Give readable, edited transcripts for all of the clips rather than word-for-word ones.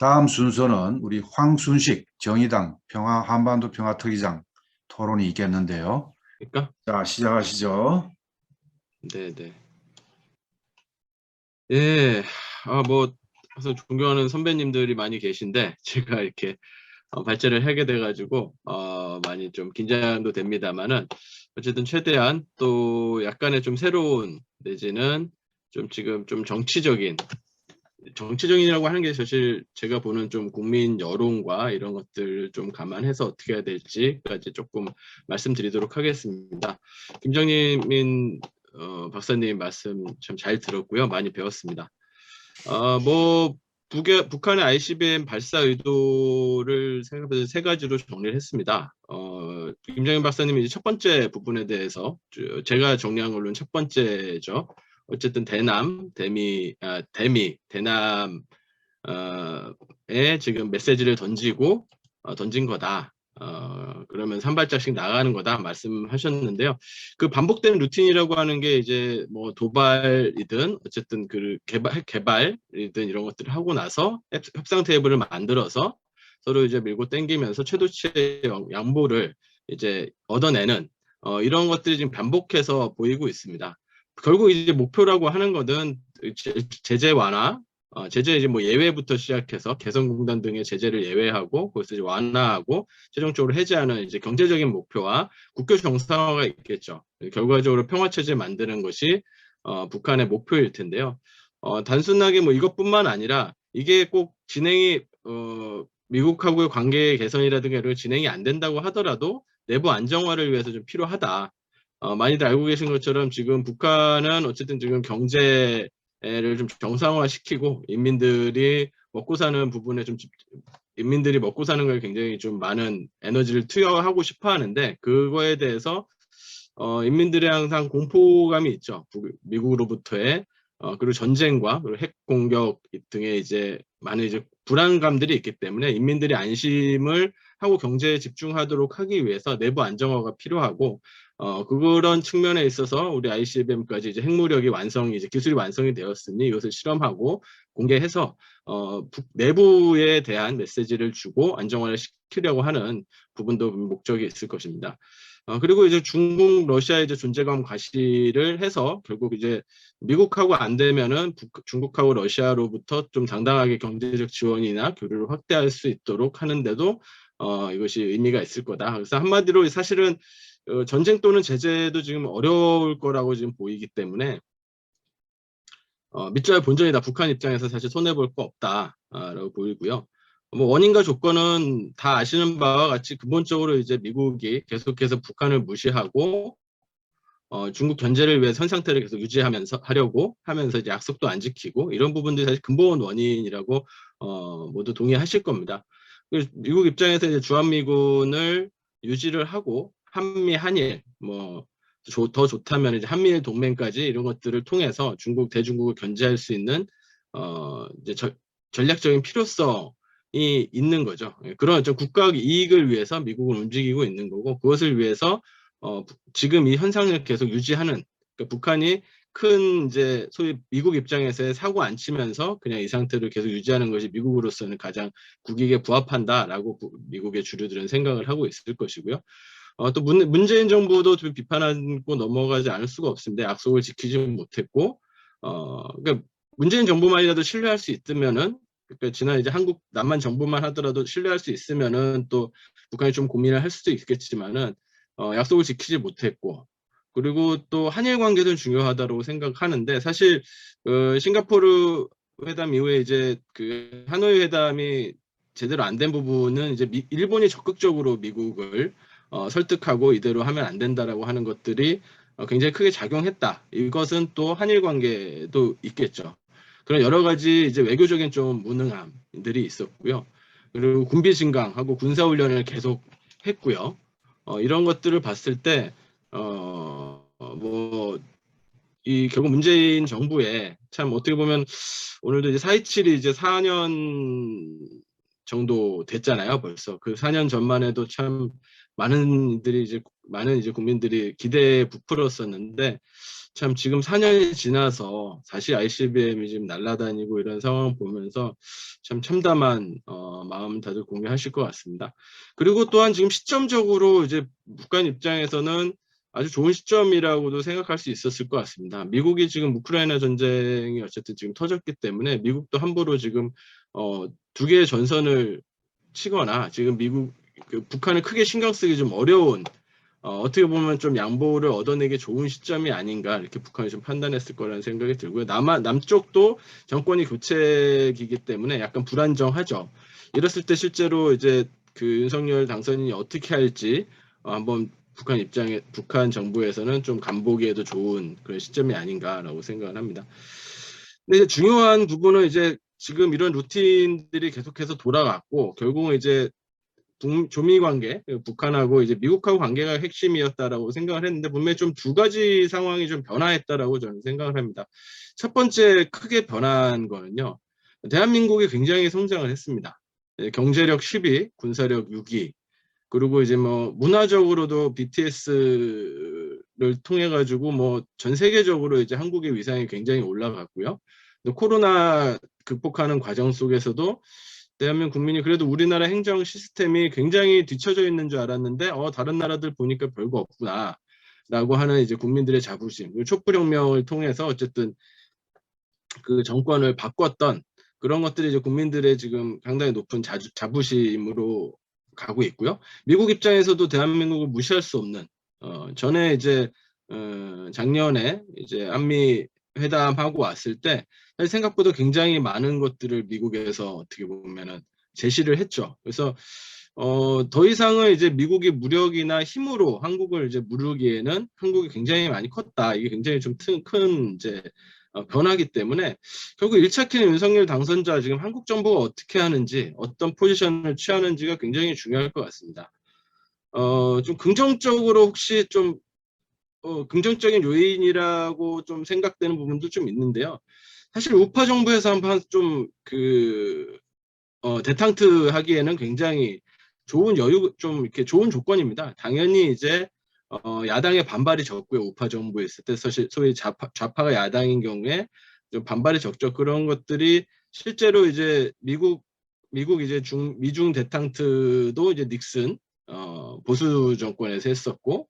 다음 순서는 우리 황순식 정의당 한반도 평화특위장 토론이 있겠는데요. 그러니까? 자, 시작하시죠. 네네. 예, 뭐, 그래서 존경하는 선배님들이 많이 계신데, 제가 이렇게 발제를 하게 돼가지고, 많이 좀 긴장도 됩니다만은, 어쨌든 최대한 또 약간의 좀 새로운, 내지는 좀 지금 좀 정치적인이라고 하는 게 사실 제가 보는 좀 국민 여론과 이런 것들 좀 감안해서 어떻게 해야 될지까지 조금 말씀드리도록 하겠습니다. 김정민 박사님 말씀 참 잘 들었고요. 많이 배웠습니다. 뭐 북한의 ICBM 발사 의도를 생각해서 세 가지로 정리를 했습니다. 김정인 박사님이 이제 첫 번째 부분에 대해서 제가 정리한 걸로는 첫 번째죠. 어쨌든 대남에 지금 메시지를 던진 거다. 그러면 한 발짝씩 나가는 거다 말씀하셨는데요. 그 반복되는 루틴이라고 하는 게 이제 뭐 도발이든 어쨌든 그 개발이든 이런 것들을 하고 나서 협상 테이블을 만들어서 서로 이제 밀고 당기면서 최도치의 양보를 이제 얻어내는 이런 것들이 지금 반복해서 보이고 있습니다. 결국 이제 목표라고 하는 거는 제재 완화, 제재 이제 뭐 예외부터 시작해서 개성공단 등의 제재를 예외하고 그것을 이제 완화하고 최종적으로 해제하는 이제 경제적인 목표와 국교 정상화가 있겠죠. 결과적으로 평화 체제 만드는 것이 북한의 목표일 텐데요. 단순하게 뭐 이것뿐만 아니라 이게 꼭 진행이 미국하고의 관계 개선이라든가 이런 진행이 안 된다고 하더라도 내부 안정화를 위해서 좀 필요하다. 많이들 알고 계신 것처럼 지금 북한은 어쨌든 지금 경제를 좀 정상화시키고 인민들이 먹고 사는 부분에 좀 인민들이 먹고 사는 걸 굉장히 좀 많은 에너지를 투여하고 싶어 하는데 그거에 대해서 인민들이 항상 공포감이 있죠. 미국으로부터의 그리고 전쟁과 그리고 핵 공격 등의 이제 많은 이제 불안감들이 있기 때문에 인민들이 안심을 하고 경제에 집중하도록 하기 위해서 내부 안정화가 필요하고 그런 측면에 있어서 우리 ICBM까지 이제 핵무력이 이제 기술이 완성이 되었으니 이것을 실험하고 공개해서 내부에 대한 메시지를 주고 안정화를 시키려고 하는 부분도 목적이 있을 것입니다. 그리고 이제 중국, 러시아의 이제 존재감 과시를 해서 결국 이제 미국하고 안 되면은 중국하고 러시아로부터 좀 당당하게 경제적 지원이나 교류를 확대할 수 있도록 하는데도 이것이 의미가 있을 거다. 그래서 한마디로 사실은 전쟁 또는 제재도 지금 어려울 거라고 지금 보이기 때문에 밑줄 본전이다. 북한 입장에서 사실 손해볼 거 없다라고 보이고요. 뭐 원인과 조건은 다 아시는 바와 같이 근본적으로 이제 미국이 계속해서 북한을 무시하고 중국 견제를 위해 선 상태를 계속 하려고 하면서 이제 약속도 안 지키고 이런 부분들이 사실 근본 원인이라고 모두 동의하실 겁니다. 미국 입장에서 이제 주한미군을 유지를 하고 한일 뭐 더 좋다면 이제 한미일 동맹까지 이런 것들을 통해서 대중국을 견제할 수 있는 이제 전략적인 필요성이 있는 거죠. 그런 국가 이익을 위해서 미국은 움직이고 있는 거고 그것을 위해서 지금 이 현상을 계속 유지하는 그러니까 북한이 큰 이제 소위 미국 입장에서의 사고 안 치면서 그냥 이 상태를 계속 유지하는 것이 미국으로서는 가장 국익에 부합한다라고 미국의 주류들은 생각을 하고 있을 것이고요. 또 문재인 정부도 좀 비판하고 넘어가지 않을 수가 없습니다. 약속을 지키지 못했고, 그러니까 문재인 정부만이라도 신뢰할 수 있으면은, 그러니까 지난 이제 한국 남한 정부만 하더라도 신뢰할 수 있으면은 또 북한이 좀 고민을 할 수도 있겠지만은 약속을 지키지 못했고, 그리고 또 한일 관계도 중요하다고 생각하는데 사실 싱가포르 회담 이후에 이제 그 하노이 회담이 제대로 안 된 부분은 이제 일본이 적극적으로 미국을 설득하고 이대로 하면 안 된다라고 하는 것들이 굉장히 크게 작용했다. 이것은 또 한일 관계도 있겠죠. 그런 여러 가지 이제 외교적인 좀 무능함들이 있었고요. 그리고 군비 증강하고 군사훈련을 계속 했고요. 이런 것들을 봤을 때, 결국 문재인 정부에 참 어떻게 보면 오늘도 이제 4.27이 이제 4년 정도 됐잖아요, 벌써. 그 4년 전만 해도 참 많은 이제 국민들이 기대에 부풀었었는데, 참 지금 4년이 지나서 다시 ICBM이 지금 날아다니고 이런 상황 보면서 참 참담한 마음 다들 공유하실 것 같습니다. 그리고 또한 지금 시점적으로 이제 북한 입장에서는 아주 좋은 시점이라고도 생각할 수 있었을 것 같습니다. 미국이 지금 우크라이나 전쟁이 어쨌든 지금 터졌기 때문에 미국도 함부로 지금 두 개의 전선을 치거나 지금 북한을 크게 신경 쓰기 좀 어려운 어떻게 보면 좀 양보를 얻어내기 좋은 시점이 아닌가 이렇게 북한이 좀 판단했을 거라는 생각이 들고요. 남쪽도 정권이 교체기이기 때문에 약간 불안정하죠. 이랬을 때 실제로 이제 그 윤석열 당선인이 어떻게 할지 한번 북한 정부에서는 좀 간보기에도 좋은 그런 시점이 아닌가라고 생각을 합니다. 근데 이제 중요한 부분은 이제 지금 이런 루틴들이 계속해서 돌아갔고 결국은 이제 조미 관계, 북한하고 이제 미국하고 관계가 핵심이었다라고 생각을 했는데 분명히 좀 두 가지 상황이 좀 변화했다라고 저는 생각을 합니다. 첫 번째 크게 변한 거는요. 대한민국이 굉장히 성장을 했습니다. 경제력 10위, 군사력 6위, 그리고 이제 뭐 문화적으로도 BTS를 통해 가지고 뭐 전 세계적으로 이제 한국의 위상이 굉장히 올라갔고요. 코로나 극복하는 과정 속에서도 대한민국 국민이 그래도 우리나라 행정 시스템이 굉장히 뒤처져 있는 줄 알았는데 다른 나라들 보니까 별거 없구나라고 하는 이제 국민들의 자부심, 촛불혁명을 통해서 어쨌든 그 정권을 바꿨던 그런 것들이 이제 국민들의 지금 상당히 높은 자부심으로 가고 있고요. 미국 입장에서도 대한민국을 무시할 수 없는 전에 이제 작년에 이제 한미 회담하고 왔을 때 사실 생각보다 굉장히 많은 것들을 미국에서 어떻게 보면은 제시를 했죠. 그래서 더 이상은 이제 미국의 무력이나 힘으로 한국을 이제 무르기에는 한국이 굉장히 많이 컸다. 이게 굉장히 좀 큰 이제 변하기 때문에 결국 1차 키는 윤석열 당선자 지금 한국 정부가 어떻게 하는지 어떤 포지션을 취하는지가 굉장히 중요할 것 같습니다. 좀 긍정적으로 혹시 좀 긍정적인 요인이라고 좀 생각되는 부분도 좀 있는데요. 사실 우파 정부에서 한번 좀 데탕트 하기에는 굉장히 좋은 좀 이렇게 좋은 조건입니다. 당연히 이제 야당의 반발이 적고요. 우파 정부에 있을 때 사실 소위 좌파가 야당인 경우에 좀 반발이 적죠. 그런 것들이 실제로 이제 미국 이제 미중 데탕트도 이제 닉슨 보수 정권에서 했었고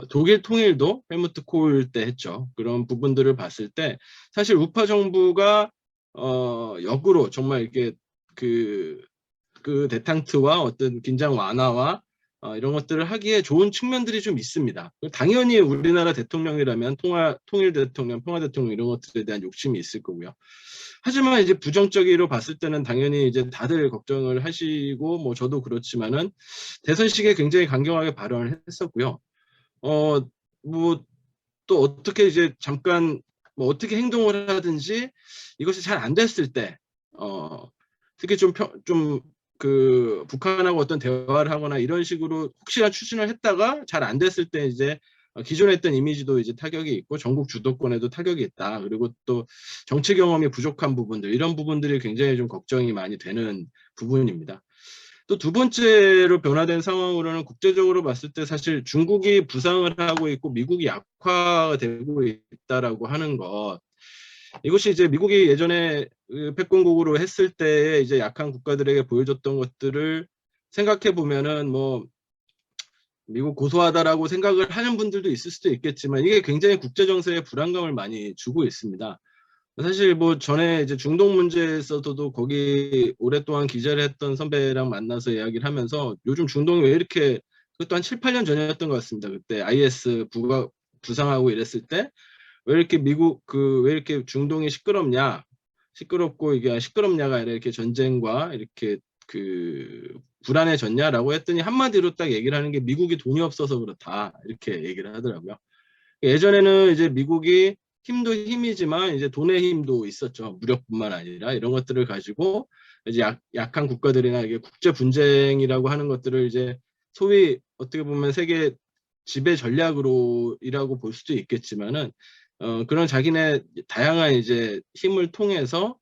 독일 통일도 헬무트 콜 때 했죠. 그런 부분들을 봤을 때 사실 우파 정부가 역으로 정말 이렇게 그 데탕트와 어떤 긴장 완화와 이런 것들을 하기에 좋은 측면들이 좀 있습니다. 당연히 우리나라 대통령이라면 통일 대통령, 평화 대통령 이런 것들에 대한 욕심이 있을 거고요. 하지만 이제 부정적으로 봤을 때는 당연히 이제 다들 걱정을 하시고 뭐 저도 그렇지만은 대선 시기에 굉장히 강경하게 발언을 했었고요. 뭐 또 어떻게 이제 잠깐 뭐 어떻게 행동을 하든지 이것이 잘 안 됐을 때 특히 좀 북한하고 어떤 대화를 하거나 이런 식으로 혹시나 추진을 했다가 잘 안 됐을 때 이제 기존에 했던 이미지도 이제 타격이 있고 전국 주도권에도 타격이 있다. 그리고 또 정치 경험이 부족한 부분들 이런 부분들이 굉장히 좀 걱정이 많이 되는 부분입니다. 또 두 번째로 변화된 상황으로는 국제적으로 봤을 때 사실 중국이 부상을 하고 있고 미국이 약화되고 있다라고 하는 것 이것이 이제 미국이 예전에 패권국으로 했을 때 이제 약한 국가들에게 보여줬던 것들을 생각해 보면은 뭐 미국 고소하다라고 생각을 하는 분들도 있을 수도 있겠지만 이게 굉장히 국제 정세에 불안감을 많이 주고 있습니다. 사실 뭐 전에 이제 중동 문제에서도 거기 오랫동안 기자를 했던 선배랑 만나서 이야기를 하면서 요즘 중동이 왜 이렇게 그것도 한 7, 8년 전이었던 것 같습니다. 그때 IS 부상하고 이랬을 때 왜 이렇게 왜 이렇게 중동이 시끄럽고 이게 시끄럽냐가 아니라 이렇게 전쟁과 이렇게 불안해졌냐라고 했더니 한마디로 딱 얘기를 하는 게 미국이 돈이 없어서 그렇다 이렇게 얘기를 하더라고요. 예전에는 이제 미국이 힘도 힘이지만 이제 돈의 힘도 있었죠. 무력뿐만 아니라 이런 것들을 가지고 이제 약한 국가들이나 이게 국제 분쟁이라고 하는 것들을 이제 소위 어떻게 보면 세계 지배 전략으로이라고 볼 수도 있겠지만은 그런 자기네 다양한 이제 힘을 통해서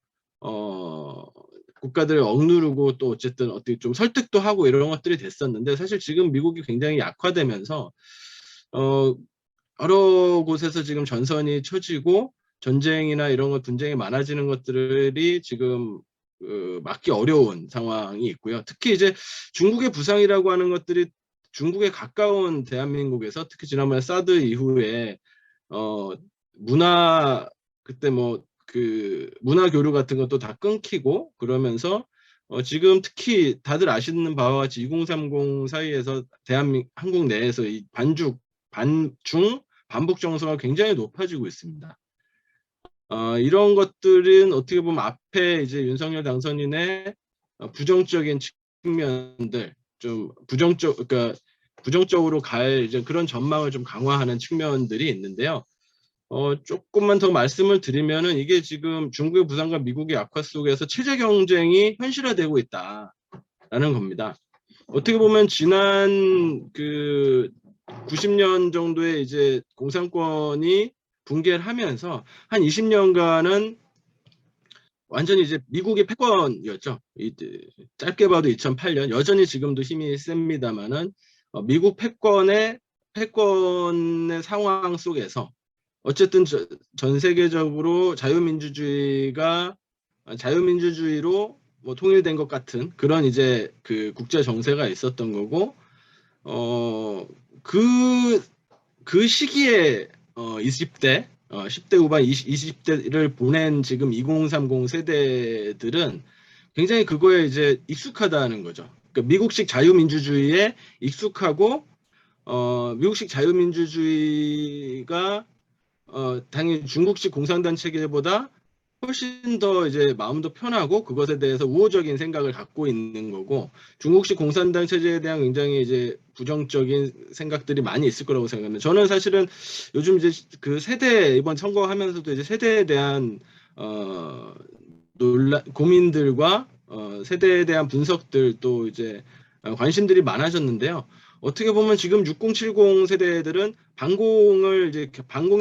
국가들을 억누르고 또 어쨌든 어떻게 좀 설득도 하고 이런 것들이 됐었는데 사실 지금 미국이 굉장히 약화되면서 여러 곳에서 지금 전선이 쳐지고 전쟁이나 이런 것 분쟁이 많아지는 것들이 지금 막기 어려운 상황이 있고요. 특히 이제 중국의 부상이라고 하는 것들이 중국에 가까운 대한민국에서 특히 지난번에 사드 이후에 문화 그때 뭐 그 문화 교류 같은 것도 다 끊기고 그러면서 지금 특히 다들 아시는 바와 같이 2030 사이에서 한국 내에서 이 반중 반복 정서가 굉장히 높아지고 있습니다. 이런 것들은 어떻게 보면 앞에 이제 윤석열 당선인의 부정적인 측면들 좀 그러니까 부정적으로 갈 이제 그런 전망을 좀 강화하는 측면들이 있는데요. 조금만 더 말씀을 드리면은 이게 지금 중국의 부상과 미국의 악화 속에서 체제 경쟁이 현실화되고 있다라는 겁니다. 어떻게 보면 지난 그 90년 정도에 이제 공산권이 붕괴를 하면서 한 20년간은 완전히 이제 미국의 패권이었죠. 짧게 봐도 2008년 여전히 지금도 힘이 셉니다만은 미국 패권의 상황 속에서 어쨌든 전 세계적으로 자유민주주의로 뭐 통일된 것 같은 그런 이제 그 국제 정세가 있었던 거고 그 시기에 20대 10대 후반 20대를 보낸 지금 2030 세대들은 굉장히 그거에 이제 익숙하다는 거죠. 그러니까 미국식 자유민주주의에 익숙하고 미국식 자유민주주의가 당연히 중국식 공산당 체계보다 훨씬 더 이제 마음도 편하고 그것에 대해서 우호적인 생각을 갖고 있는 거고 중국식 공산당 체제에 대한 굉장히 이제 부정적인 생각들이 많이 있을 거라고 생각합니다. 저는 사실은 요즘 이제 그 세대 이번 선거하면서도 이제 세대에 대한 고민들과 세대에 대한 분석들 또 이제 관심들이 많아졌는데요. 어떻게 보면 지금 6070 세대들은 반공에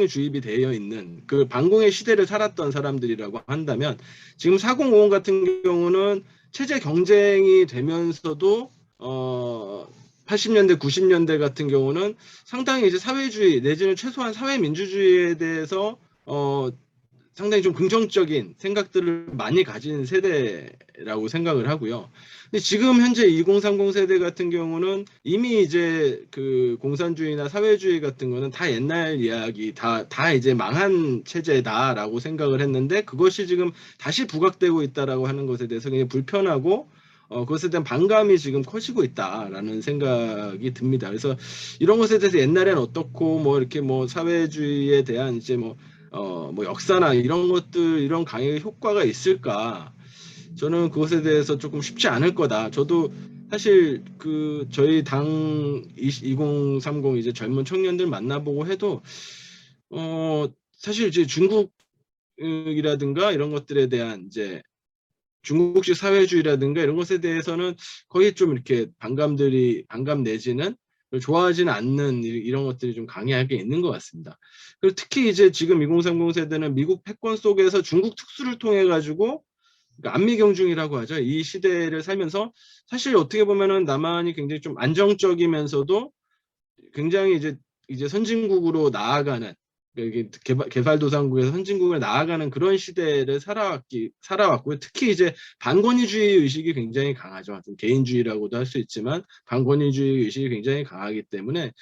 주입이 되어 있는 그 반공의 시대를 살았던 사람들이라고 한다면 지금 4050 같은 경우는 체제 경쟁이 되면서도 80년대, 90년대 같은 경우는 상당히 이제 사회주의 내지는 최소한 사회민주주의에 대해서 상당히 좀 긍정적인 생각들을 많이 가진 세대라고 생각을 하고요. 근데 지금 현재 2030 세대 같은 경우는 이미 이제 그 공산주의나 사회주의 같은 거는 다 옛날 이야기, 다 이제 망한 체제다라고 생각을 했는데 그것이 지금 다시 부각되고 있다라고 하는 것에 대해서 굉장히 불편하고 그것에 대한 반감이 지금 커지고 있다라는 생각이 듭니다. 그래서 이런 것에 대해서 옛날엔 어떻고 뭐 이렇게 뭐 사회주의에 대한 이제 뭐 역사나 이런 것들, 이런 강의 효과가 있을까? 저는 그것에 대해서 조금 쉽지 않을 거다. 저도 사실 그 저희 당 2030 이제 젊은 청년들 만나보고 해도 사실 이제 중국이라든가 이런 것들에 대한 이제 중국식 사회주의라든가 이런 것에 대해서는 거의 좀 이렇게 반감 내지는 좋아하지는 않는 이런 것들이 좀 강하게 있는 것 같습니다. 그리고 특히 이제 지금 2030 세대는 미국 패권 속에서 중국 특수를 통해 가지고 그러니까 안미경중이라고 하죠. 이 시대를 살면서 사실 어떻게 보면은 남한이 굉장히 좀 안정적이면서도 굉장히 이제 선진국으로 나아가는 이게 개발도상국에서 선진국을 나아가는 그런 시대를 살아왔고요. 특히 이제 반권위주의 의식이 굉장히 강하죠. 좀 개인주의라고도 할 수 있지만 반권위주의 의식이 굉장히 강하기 때문에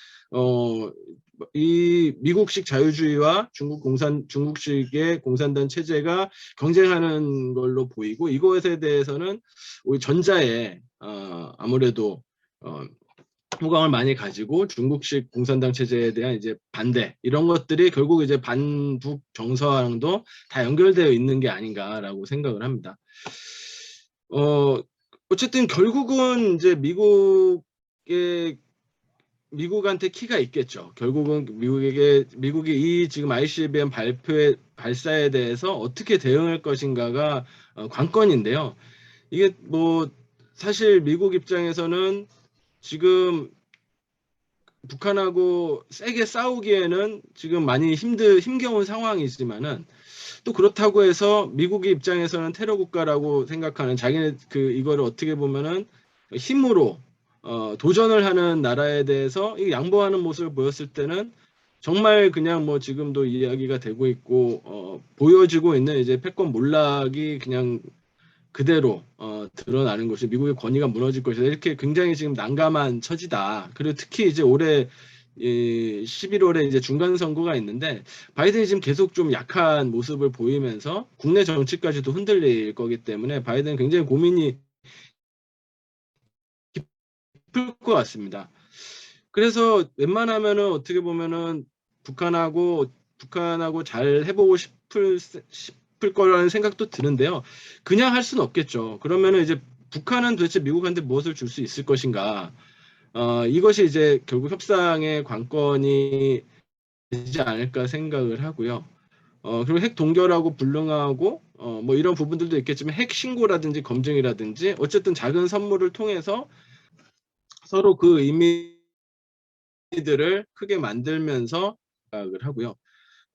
이 미국식 자유주의와 중국식의 공산당 체제가 경쟁하는 걸로 보이고 이것에 대해서는 우리 전자에 아무래도 호감을 많이 가지고 중국식 공산당 체제에 대한 이제 반대 이런 것들이 결국 이제 반북 정서랑도 다 연결되어 있는 게 아닌가라고 생각을 합니다. 어쨌든 결국은 이제 미국한테 키가 있겠죠. 결국은 미국이 이 지금 ICBM 발사에 대해서 어떻게 대응할 것인가가 관건인데요. 이게 뭐 사실 미국 입장에서는 지금 북한하고 세게 싸우기에는 지금 많이 힘겨운 상황이지만은 또 그렇다고 해서 미국의 입장에서는 테러 국가라고 생각하는 자기네 이거를 어떻게 보면은 힘으로 도전을 하는 나라에 대해서 양보하는 모습을 보였을 때는 정말 그냥 뭐 지금도 이야기가 되고 있고 보여지고 있는 이제 패권 몰락이 그냥 그대로 드러나는 것이 미국의 권위가 무너질 것이다. 이렇게 굉장히 지금 난감한 처지다. 그리고 특히 이제 올해 11월에 이제 중간 선거가 있는데 바이든이 지금 계속 좀 약한 모습을 보이면서 국내 정치까지도 흔들릴 거기 때문에 바이든은 굉장히 고민이 깊을 것 같습니다. 그래서 웬만하면은 어떻게 보면은 북한하고 잘 해보고 싶을 거라는 생각도 드는데요. 그냥 할 수는 없겠죠. 그러면은 이제 북한은 도대체 미국한테 무엇을 줄 수 있을 것인가? 이것이 이제 결국 협상의 관건이 되지 않을까 생각을 하고요. 그리고 핵 동결하고 불능하고 뭐 이런 부분들도 있겠지만 핵 신고라든지 검증이라든지 어쨌든 작은 선물을 통해서 서로 그 의미들을 크게 만들면서 생각을 하고요.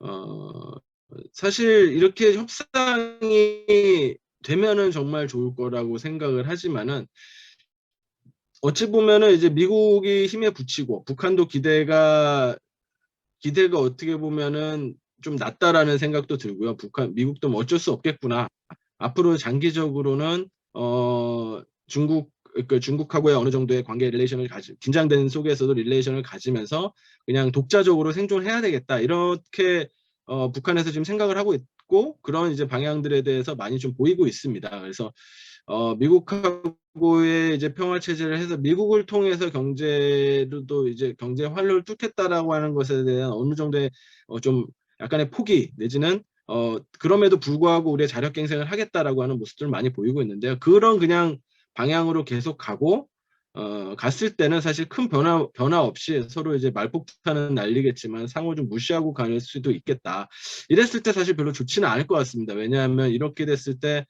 어, 사실 이렇게 협상이 되면은 정말 좋을 거라고 생각을 하지만은 어찌 보면은 이제 미국이 힘에 부치고 북한도 기대가 어떻게 보면은 좀 낮다라는 생각도 들고요. 미국도 뭐 어쩔 수 없겠구나. 앞으로 장기적으로는 중국하고의 어느 정도의 관계 릴레이션을 긴장된 속에서도 릴레이션을 가지면서 그냥 독자적으로 생존해야 되겠다. 이렇게 북한에서 지금 생각을 하고 있고 그런 이제 방향들에 대해서 많이 좀 보이고 있습니다. 그래서 미국하고의 이제 평화 체제를 해서 미국을 통해서 경제로도 이제 경제 활로를 뚫겠다라고 하는 것에 대한 어느 정도의 좀 약간의 포기 내지는 그럼에도 불구하고 우리의 자력갱생을 하겠다라고 하는 모습들을 많이 보이고 있는데요. 그런 그냥 방향으로 계속 가고 갔을 때는 사실 큰 변화 없이 서로 이제 말폭탄은 날리겠지만 상호 좀 무시하고 갈 수도 있겠다. 이랬을 때 사실 별로 좋지는 않을 것 같습니다. 왜냐하면 이렇게 됐을 때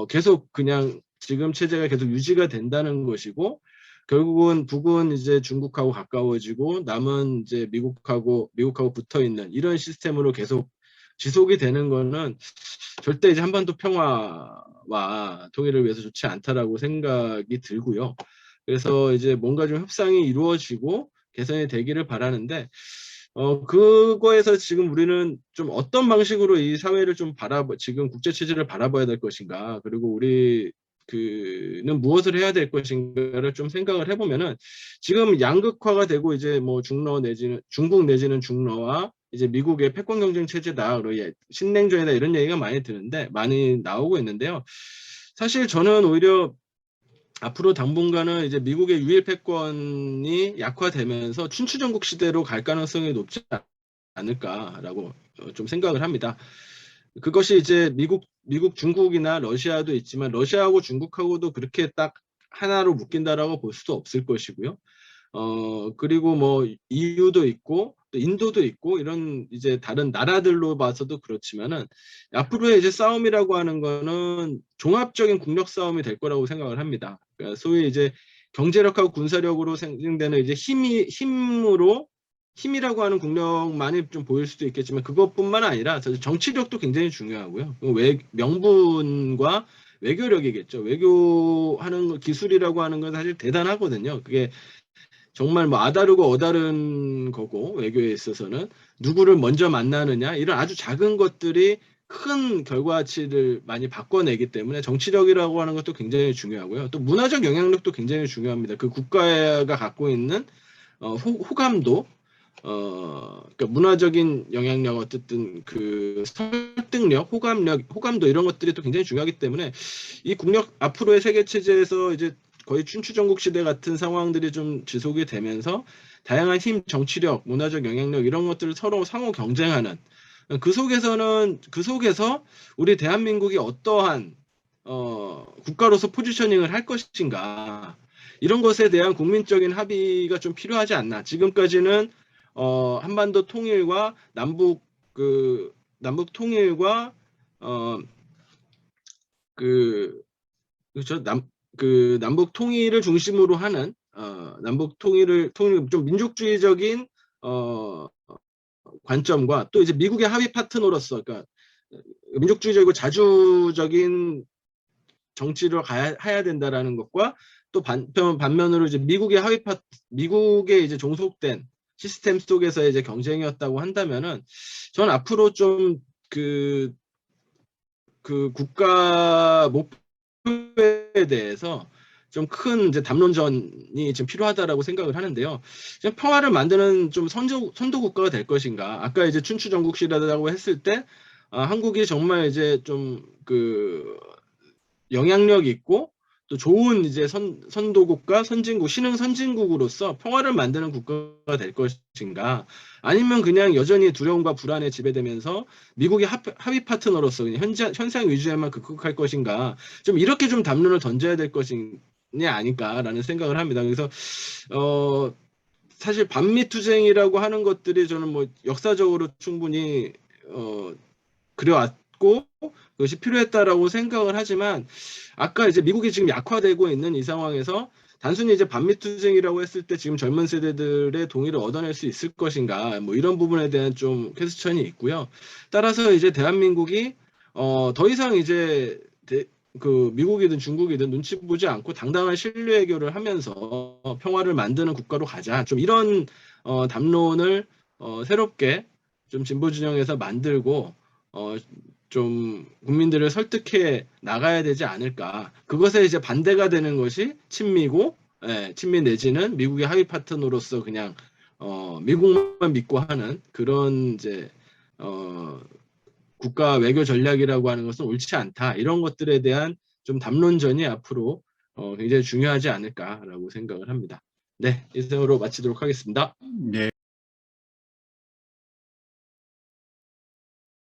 계속 그냥 지금 체제가 계속 유지가 된다는 것이고 결국은 북은 이제 중국하고 가까워지고 남은 이제 미국하고 붙어 있는 이런 시스템으로 계속 지속이 되는 거는 절대 이제 한반도 평화와 통일을 위해서 좋지 않다라고 생각이 들고요. 그래서 이제 뭔가 좀 협상이 이루어지고 개선이 되기를 바라는데 그거에서 지금 우리는 좀 어떤 방식으로 이 사회를 좀 지금 국제 체제를 바라봐야 될 것인가, 그리고 그는 무엇을 해야 될 것인가를 좀 생각을 해보면은 지금 양극화가 되고 이제 뭐 중국 내지는 중러와 이제 미국의 패권 경쟁 체제다, 그리고 신냉전이다 이런 얘기가 많이 나오고 있는데요. 사실 저는 오히려 앞으로 당분간은 이제 미국의 유일 패권이 약화되면서 춘추전국 시대로 갈 가능성이 높지 않을까라고 좀 생각을 합니다. 그것이 이제 중국이나 러시아도 있지만 러시아하고 중국하고도 그렇게 딱 하나로 묶인다라고 볼 수도 없을 것이고요. 그리고 뭐 EU도 있고 또 인도도 있고 이런 이제 다른 나라들로 봐서도 그렇지만은 앞으로의 이제 싸움이라고 하는 거는 종합적인 국력 싸움이 될 거라고 생각을 합니다. 그러니까 소위 이제 경제력하고 군사력으로 생성되는 이제 힘이라고 하는 국력만이 좀 보일 수도 있겠지만 그것뿐만 아니라 사실 정치력도 굉장히 중요하고요. 명분과 외교력이겠죠. 외교하는 기술이라고 하는 건 사실 대단하거든요. 그게 정말 뭐 아다르고 어다른 거고 외교에 있어서는 누구를 먼저 만나느냐 이런 아주 작은 것들이 큰 결과치를 많이 바꿔내기 때문에 정치력이라고 하는 것도 굉장히 중요하고요. 또 문화적 영향력도 굉장히 중요합니다. 그 국가가 갖고 있는 호감도 그러니까 문화적인 영향력 어쨌든 그 설득력, 호감도 이런 것들이 또 굉장히 중요하기 때문에 이 국력 앞으로의 세계 체제에서 이제 거의 춘추전국 시대 같은 상황들이 좀 지속이 되면서 다양한 힘, 정치력, 문화적 영향력 이런 것들을 서로 상호 경쟁하는 그 속에서 우리 대한민국이 어떠한 국가로서 포지셔닝을 할 것인가 이런 것에 대한 국민적인 합의가 좀 필요하지 않나. 지금까지는 한반도 통일과 남북 통일과 어, 그 그렇죠. 남북 통일을 중심으로 하는 남북 통일 좀 민족주의적인 어, 관점과 또 이제 미국의 합의 파트너로서 그러니까 민족주의적이고 자주적인 정치를 해야 된다라는 것과 또 반면으로 이제 미국의 이제 종속된 시스템 속에서의 이제 경쟁이었다고 한다면은 전 앞으로 좀 그 국가 목표에 대해서 좀 큰 이제 담론전이 좀 필요하다라고 생각을 하는데요. 지금 평화를 만드는 좀 선도 국가가 될 것인가? 아까 이제 춘추 전국시라고 했을 때 한국이 정말 이제 좀 그 영향력 있고 또 좋은 이제 선도국가, 선진국, 신흥 선진국으로서 평화를 만드는 국가가 될 것인가? 아니면 그냥 여전히 두려움과 불안에 지배되면서 미국의 합의 파트너로서 그냥 현상 위주에만 극복할 것인가? 좀 이렇게 좀 담론을 던져야 될 것이 아닐까라는 생각을 합니다. 그래서 사실 반미 투쟁이라고 하는 것들이 저는 뭐 역사적으로 충분히 그려왔고 그것이 필요했다라고 생각을 하지만 아까 이제 미국이 지금 약화되고 있는 이 상황에서 단순히 이제 반미 투쟁이라고 했을 때 지금 젊은 세대들의 동의를 얻어낼 수 있을 것인가 뭐 이런 부분에 대한 좀 퀘스천이 있고요. 따라서 이제 대한민국이 더 이상 이제 그 미국이든 중국이든 눈치 보지 않고 당당한 신뢰 외교를 하면서 평화를 만드는 국가로 가자. 좀 이런 담론을 새롭게 좀 진보 진영에서 만들고 좀 국민들을 설득해 나가야 되지 않을까. 그것에 이제 반대가 되는 것이 친미고, 친미 내지는 미국의 하위 파트너로서 그냥 미국만 믿고 하는 그런 이제 국가 외교 전략이라고 하는 것은 옳지 않다. 이런 것들에 대한 좀 담론전이 앞으로 굉장히 중요하지 않을까라고 생각을 합니다. 네, 이상으로 마치도록 하겠습니다. 네.